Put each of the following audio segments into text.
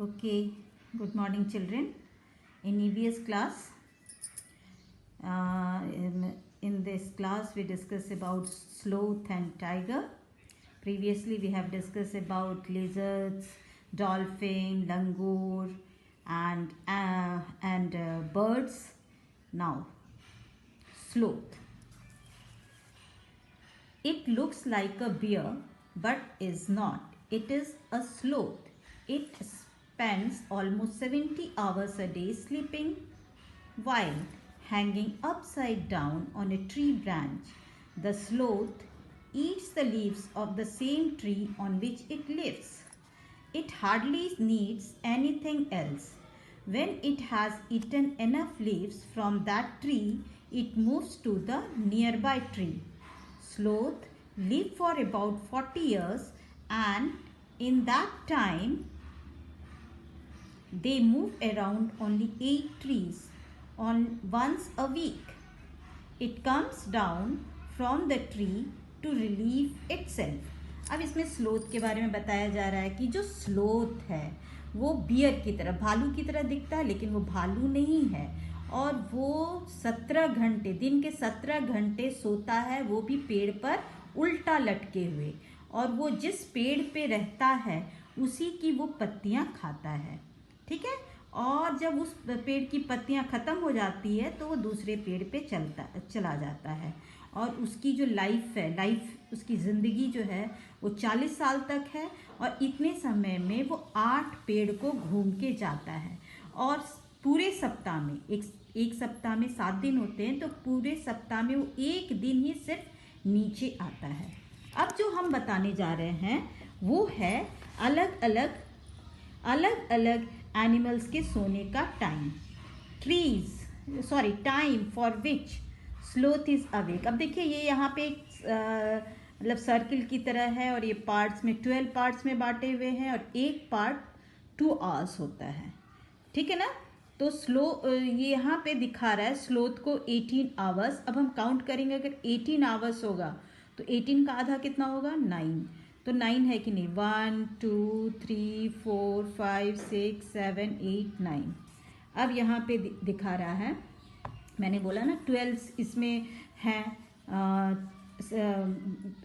Okay, good morning, children. In EVS class, in this class, we discuss about sloth and tiger. Previously, we have discussed about lizards, dolphin, langur, and birds. Now, sloth. It looks like a bear but is not. It is a sloth. It spends almost 70 hours a day sleeping while hanging upside down on a tree branch. The sloth eats the leaves of the same tree on which it lives. It hardly needs anything else. When it has eaten enough leaves from that tree, it moves to the nearby tree. Sloth live for about 40 years, and in that time they move around only 8 trees on once a week. It comes down from the tree to relieve itself. अब इसमें sloth के बारे में बताया जा रहा है कि जो स्लोथ है वो बियर की तरह, भालू की तरह दिखता है, लेकिन वो भालू नहीं है। और वो 17 घंटे, दिन के 17 घंटे सोता है, वो भी पेड़ पर उल्टा लटके हुए। और वो जिस पेड़ पे रहता है उसी की वो पत्तियां खाता है, ठीक है। और जब उस पेड़ की पत्तियां ख़त्म हो जाती है तो वो दूसरे पेड़ पे चला जाता है। और उसकी जो लाइफ उसकी ज़िंदगी जो है वो 40 साल तक है। और इतने समय में वो 8 पेड़ को घूम के जाता है। और पूरे सप्ताह में एक सप्ताह में 7 दिन होते हैं, तो पूरे सप्ताह में वो एक दिन ही सिर्फ नीचे आता है। अब जो हम बताने जा रहे हैं वो है अलग अलग एनिमल्स के सोने का time. Time for which sloth is awake. अब देखिए ये यहाँ पे मतलब सर्किल की तरह है, और ये पार्ट्स में 12 पार्ट्स में बांटे हुए हैं, और एक पार्ट 2 आवर्स होता है, ठीक है ना। तो ये यहाँ पे दिखा रहा है स्लोथ को 18 आवर्स। अब हम काउंट करेंगे, अगर 18 आवर्स होगा तो 18 का आधा कितना होगा? 9। तो 9 है कि नहीं? 1 2 3 4 5 6 7 8 9। अब यहाँ पे दिखा रहा है, मैंने बोला ना 12 इसमें है,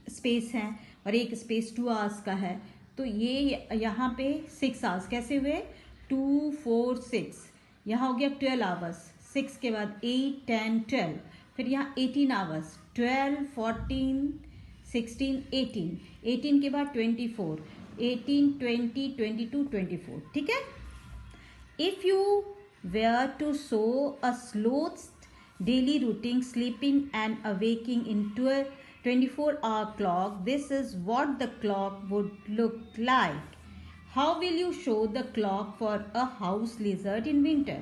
स्पेस है, और एक स्पेस 2 आवर्स का है। तो ये यहाँ पे 6 आवर्स कैसे हुए? 2 4 6, यहाँ हो गया 12 आवर्स। 6 के बाद 8 10 12, फिर यहाँ 18 आवर्स, 12 14 16 18, 18 के बाद 24, 18 20 22 24, ठीक है। If you were to show a sloth's daily routine, sleeping and awaking into a 24-hour clock, this is what the clock would look like. How will you show the clock for a house lizard in winter?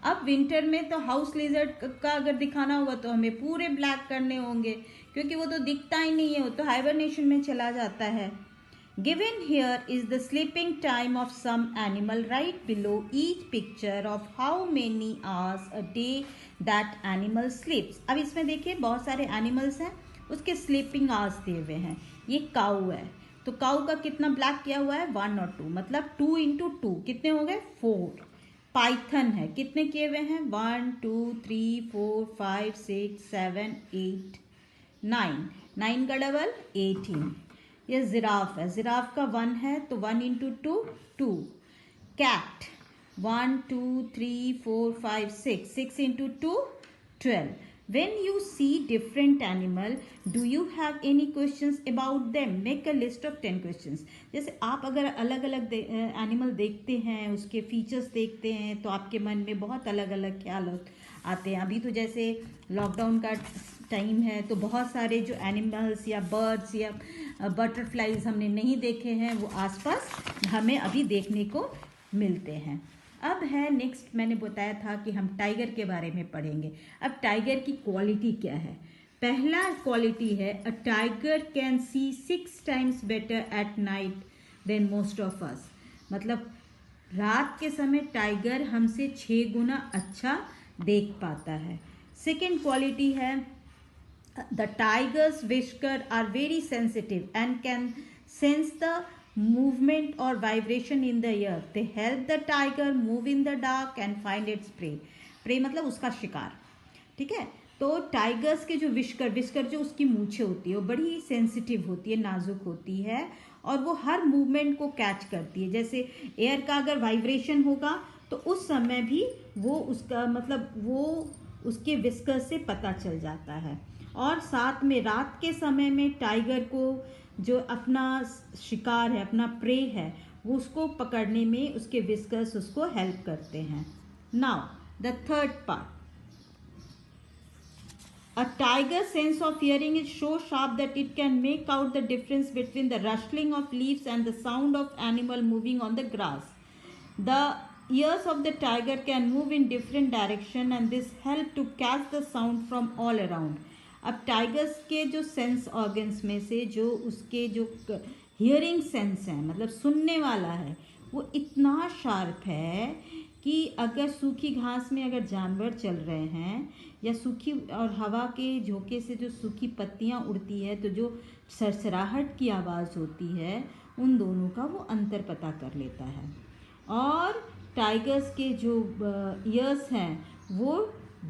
अब winter में तो house lizard का अगर दिखाना होगा तो हमें पूरे ब्लैक करने होंगे, क्योंकि वो तो दिखता ही नहीं है, वो तो हाइबरनेशन में चला जाता है। Given here is the sleeping time of some animal right below each picture of how many hours a day that animal sleeps. अब इसमें देखिए बहुत सारे एनिमल्स हैं, उसके स्लीपिंग आवर्स दिए हुए हैं। ये काऊ है, तो काऊ का कितना ब्लैक किया हुआ है? 1 और 2, मतलब 2 × 2 कितने हो गए? 4। पाइथन है, कितने किए हुए हैं? 1 2 3 4 5 6 7 8 9, 9 का डबल 18। ये जिराफ है, जिराफ का 1 है, तो 1 × 2 2। Cat 1 2 3 4 5 6, 6 × 2 12। When you see different animal, do you have any questions about them? Make a list of 10 questions. जैसे आप अगर अलग अलग एनिमल देखते हैं, उसके फीचर्स देखते हैं, तो आपके मन में बहुत अलग अलग ख्याल आते हैं। अभी तो जैसे लॉकडाउन का टाइम है, तो बहुत सारे जो एनिमल्स या बर्ड्स या बटरफ्लाइज हमने नहीं देखे हैं, वो आसपास हमें अभी देखने को मिलते हैं। अब है नेक्स्ट, मैंने बताया था कि हम टाइगर के बारे में पढ़ेंगे। अब टाइगर की क्वालिटी क्या है? पहला क्वालिटी है, a tiger can see 6 times better at night than most of us. मतलब रात के समय टाइगर हमसे 6 गुना अच्छा देख पाता है। सेकेंड क्वालिटी है, the tigers whisker are very sensitive and can sense the movement or vibration in the air. They help the tiger move in the dark and find its prey. Prey मतलब उसका शिकार, ठीक है। तो tigers के जो whisker जो उसकी मूछें होती है वो बड़ी सेंसिटिव होती है, नाजुक होती है, और वो हर मूवमेंट को कैच करती है। जैसे एयर का अगर वाइब्रेशन होगा तो उस समय भी वो उसका मतलब वो उसके विस्कर से पता चल जाता है। और साथ में रात के समय में टाइगर को जो अपना शिकार है, अपना प्रे है, वो उसको पकड़ने में उसके विस्कर्स उसको हेल्प करते हैं। Now the third part, a tiger's sense of hearing is so sharp that it can make out the difference between the rustling of leaves and the sound of animal moving on the grass. The ears of the tiger can move in different direction and this help to catch the sound from all around. अब tigers के जो sense organs में से जो उसके जो hearing sense है, मतलब सुनने वाला है, वो इतना शार्प है कि अगर सूखी घास में अगर जानवर चल रहे हैं या सूखी और हवा के झोंके से जो सूखी पत्तियां उड़ती है तो जो सरसराहट की आवाज़ होती है, उन दोनों का वो अंतर पता कर लेता है। और टाइगर्स के जो ईयर्स हैं वो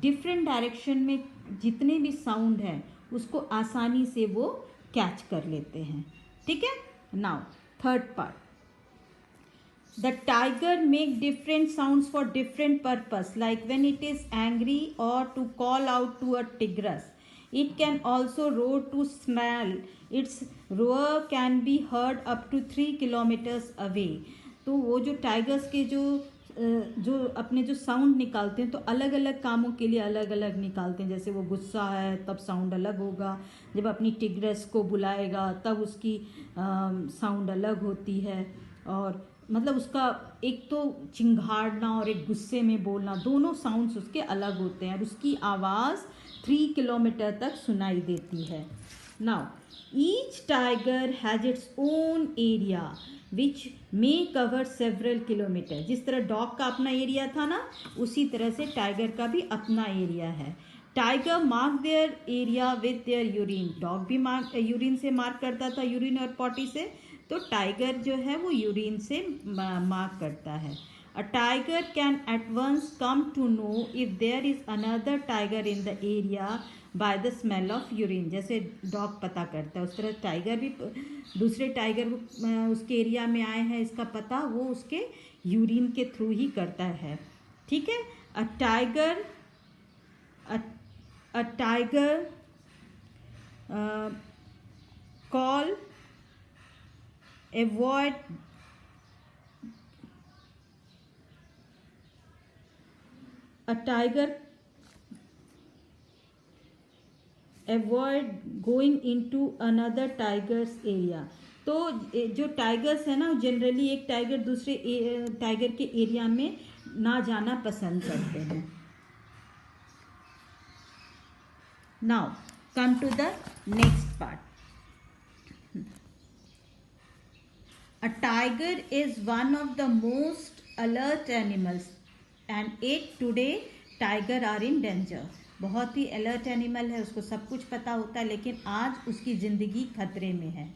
डिफरेंट डायरेक्शन में जितने भी साउंड है उसको आसानी से वो कैच कर लेते हैं, ठीक है। Now third part, the tiger make different sounds for different purpose, like when it is angry or to call out to a tigress. It can also roar to smell. Its roar can be heard up to 3 kilometers away. तो वो जो tigers के जो अपने जो sound निकालते हैं तो अलग अलग कामों के लिए अलग अलग निकालते हैं। जैसे वो गुस्सा है तब साउंड अलग होगा, जब अपनी टिग्रेस को बुलाएगा तब उसकी साउंड अलग होती है। और मतलब उसका एक तो चिंघाड़ना और एक गुस्से में बोलना, दोनों साउंड्स उसके अलग होते हैं और उसकी आवाज़ 3 किलोमीटर तक सुनाई देती है। Now each tiger has its own area which may cover several kilometre. जिस तरह डॉग का अपना एरिया था ना, उसी तरह से टाइगर का भी अपना एरिया है। Tiger mark their area with their urine. Dog भी यूरिन से मार्क करता था, यूरिन और पॉटी से, तो टाइगर जो है वो यूरिन से मार्क करता है। A tiger can at once come to know if there is another tiger in the area by the smell of urine. जैसे डॉग पता करता है, उस तरह टाइगर भी दूसरे टाइगर उसके एरिया में आए हैं इसका पता वो उसके यूरिन के थ्रू ही करता है, ठीक है। A tiger call avoid a tiger avoid going into another tiger's area। तो जो टाइगर्स है ना, जनरली एक टाइगर दूसरे टाइगर के एरिया में ना जाना पसंद करते हैं। Now come to the next part. A tiger is one of the most alert animals and yet today tiger are in danger। बहुत ही अलर्ट एनिमल है, उसको सब कुछ पता होता है, लेकिन आज उसकी ज़िंदगी खतरे में है।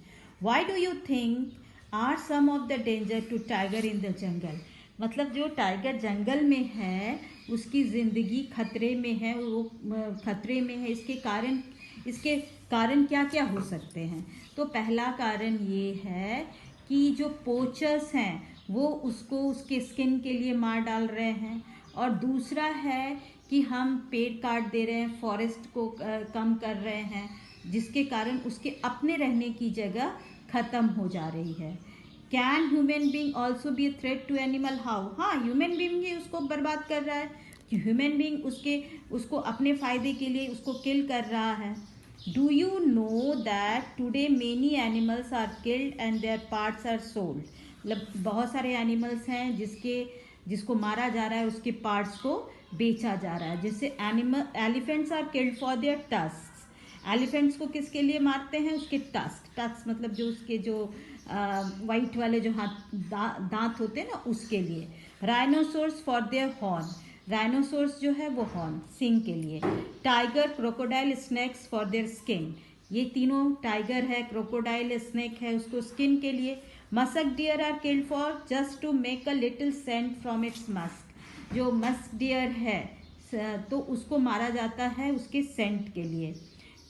Why do you think are some of the danger to tiger in the jungle? मतलब जो टाइगर जंगल में है उसकी ज़िंदगी खतरे में है, वो खतरे में है। इसके कारण क्या क्या हो सकते हैं? तो पहला कारण ये है कि जो पोचर्स हैं वो उसको उसके स्किन के लिए मार डाल रहे हैं, और दूसरा है कि हम पेड़ काट दे रहे हैं, फॉरेस्ट को कम कर रहे हैं, जिसके कारण उसके अपने रहने की जगह ख़त्म हो जा रही है। Can human being also be a threat to animal? How? हाँ, ह्यूमन बीइंग ही उसको बर्बाद कर रहा है। ह्यूमन बीइंग उसको अपने फ़ायदे के लिए उसको किल कर रहा है। Do you know that today many animals are killed and their parts are sold? मतलब बहुत सारे एनिमल्स हैं जिसको मारा जा रहा है, उसके पार्ट्स को बेचा जा रहा है। जैसे elephants are killed for their tusks. Elephants को किसके लिए मारते हैं? उसके टस्क मतलब जो उसके जो वाइट वाले जो दांत होते हैं ना, उसके लिए। Rhinoceros for their horn. Rhinoceros जो है वो हॉर्न, सिंग के लिए। Tiger, crocodile, snakes for their skin. ये तीनों, टाइगर है, क्रोकोडाइल, स्नेक है, उसको स्किन के लिए। Musk deer are killed for just to make a little scent from its musk. जो मस्क डियर है तो उसको मारा जाता है उसके सेंट के लिए।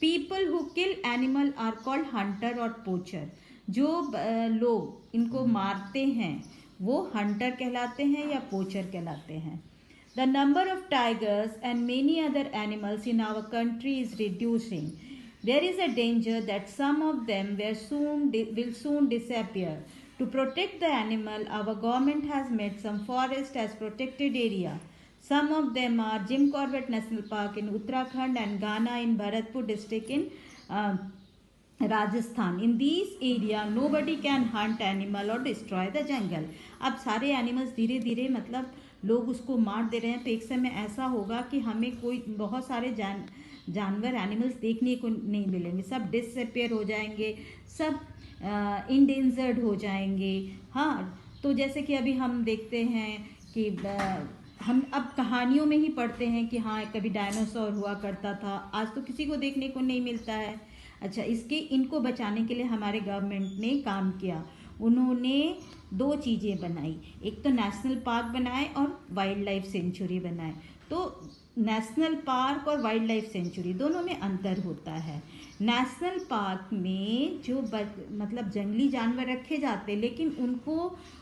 People who kill animal are called hunter और पोचर। जो लोग इनको मारते हैं वो हंटर कहलाते हैं या पोचर कहलाते हैं। The number of tigers and many other animals in our country is reducing. There is a danger that some of them will soon disappear. To protect the animal, our government has made some forest as protected area. Some of them are Jim Corbett National Park in Uttarakhand and Ghana in Bharatpur district in Rajasthan. In this area nobody can Hunt animal और destroy the jungle. अब सारे animals धीरे धीरे मतलब लोग उसको मार दे रहे हैं, तो एक समय ऐसा होगा कि हमें कोई बहुत सारे जानवर एनिमल्स देखने को नहीं मिलेंगे, सब डिसअपियर हो जाएंगे, सब इंडेंजर्ड हो जाएंगे। हाँ, तो जैसे कि अभी हम देखते हैं कि हम अब कहानियों में ही पढ़ते हैं कि हाँ कभी डायनासोर हुआ करता था, आज तो किसी को देखने को नहीं मिलता है। अच्छा, इनको बचाने के लिए हमारे गवर्नमेंट ने काम किया। उन्होंने 2 चीज़ें बनाई, एक तो नेशनल पार्क बनाए और वाइल्ड लाइफ सेंचुरी बनाए। तो नेशनल पार्क और वाइल्ड लाइफ सेंचुरी दोनों में अंतर होता है। नेशनल पार्क में जो मतलब जंगली जानवर रखे जाते हैं, लेकिन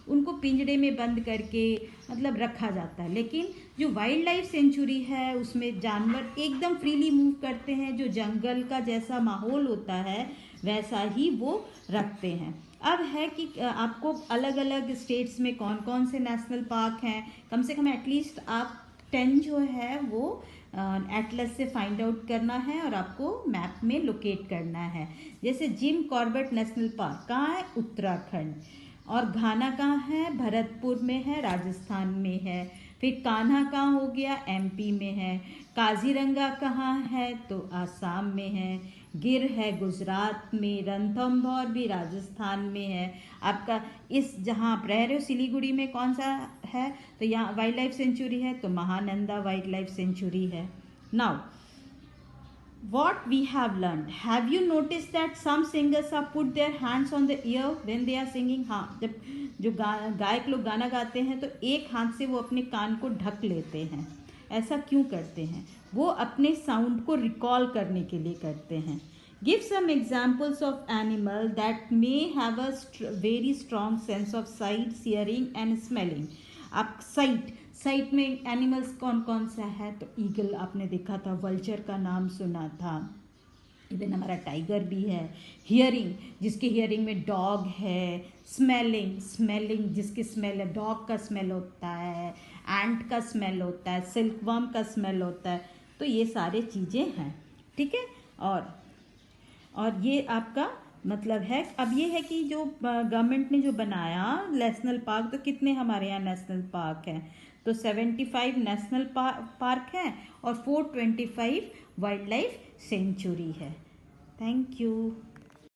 उनको पिंजरे में बंद करके मतलब रखा जाता है। लेकिन जो वाइल्ड लाइफ सेंचुरी है उसमें जानवर एकदम फ्रीली मूव करते हैं, जो जंगल का जैसा माहौल होता है वैसा ही वो रखते हैं। अब है कि आपको अलग अलग स्टेट्स में कौन कौन से नेशनल पार्क हैं, कम से कम एटलीस्ट आप 10 जो है वो एटलस से फाइंड आउट करना है और आपको मैप में लोकेट करना है। जैसे जिम कॉर्बेट नेशनल पार्क कहाँ है? उत्तराखंड। और घाना कहाँ है? भरतपुर में है, राजस्थान में है। फिर कान्हा कहाँ हो गया? एमपी में है। काजीरंगा कहाँ है? तो आसाम में है। गिर है गुजरात में। रणथंभौर भी राजस्थान में है। आपका इस जहाँ आप रह रहे हो सिलीगुड़ी में कौन सा है? तो यहाँ वाइल्ड लाइफ सेंचुरी है, तो महानंदा वाइल्ड लाइफ सेंचुरी है। Now what we have learned, have you noticed that some singers have put their hands on the ear when they are singing? हाँ, जब जो गायक लोग गाना गाते हैं तो एक हाथ से वो अपने कान को ढक लेते हैं। ऐसा क्यों करते हैं? वो अपने साउंड को रिकॉल करने के लिए करते हैं। Give some examples of animal that may have a very strong sense of sight, hearing and smelling. आप साइट में एनिमल्स कौन कौन सा है? तो ईगल आपने देखा था, वल्चर का नाम सुना था, इवन हमारा टाइगर भी है। हियरिंग, जिसके हियरिंग में डॉग है। स्मेलिंग जिसकी स्मेल है, डॉग का स्मेल होता है, एंट का स्मेल होता है, सिल्कवर्म का स्मेल होता है। तो ये सारे चीज़ें हैं, ठीक है। और ये आपका मतलब है। अब ये है कि जो गवर्नमेंट ने जो बनाया नेशनल पार्क, तो कितने हमारे यहाँ नेशनल पार्क हैं? तो 75 नेशनल पार्क हैं और 425 वाइल्ड लाइफ सेंचुरी है। Thank you.